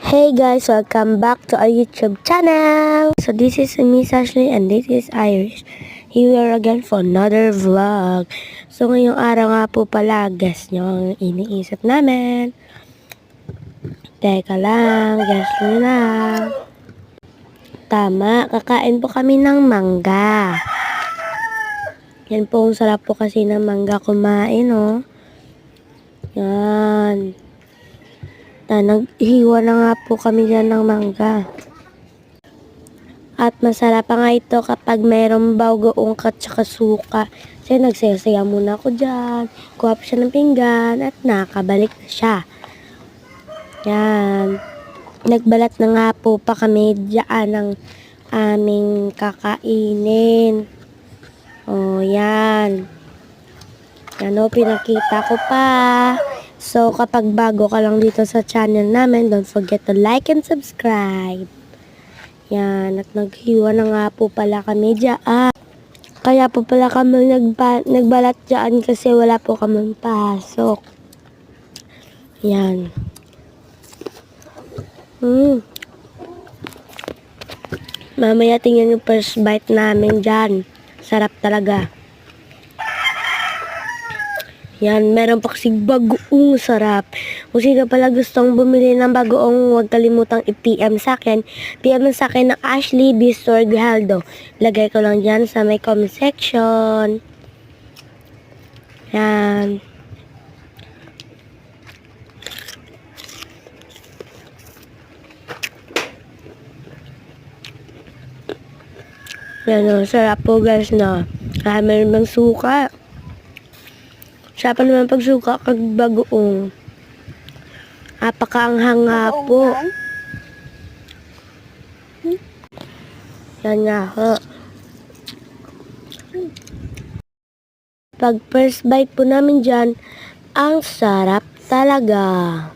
Hey guys, welcome back to our YouTube channel. So this is Miss Ashley and this is Irish. Here we are again for another vlog. So ngayong araw nga po pala, guess nyo ang iniisip namin. Teka lang, guess nyo na. Tama, kakain po kami ng mangga. Yan po, ang sarap po kasi ng mangga kumain, oh. Yan. Naghiwa na nga po kami dyan ng mangga. At masarap pa nga ito kapag mayroong bagoong at saka suka. Kasi nagsasaya muna ako dyan. Kuha pa siya ng pinggan at nakabalik na siya. Yan. Nagbalat na nga po pa kami dyan ng aming kakainin. O, yan. Yan o, pinakita ko pa. So, kapag bago ka lang dito sa channel namin, don't forget to like and subscribe. Yan, at naghiwa na nga po pala kami dyan. Kaya po pala kami nagbalat dyan kasi wala po kami pasok. Yan. Mamaya tingnan yung first bite namin dyan. Sarap talaga. Yan, meron pa kasing bagoong sarap. Kung sino pala gustong bumili ng bagoong, huwag kalimutang i-PM sa akin. PM sa akin ng Ashley B. Store Grijaldo. Lagay ko lang dyan sa may comment section. Yan. Yan o, sarap po guys na. Meron bang suka. Siya pa naman pagsuka kag bagoong. Apakaanghang nga po. Yan nga ho. Pag first bite po namin dyan, ang sarap talaga.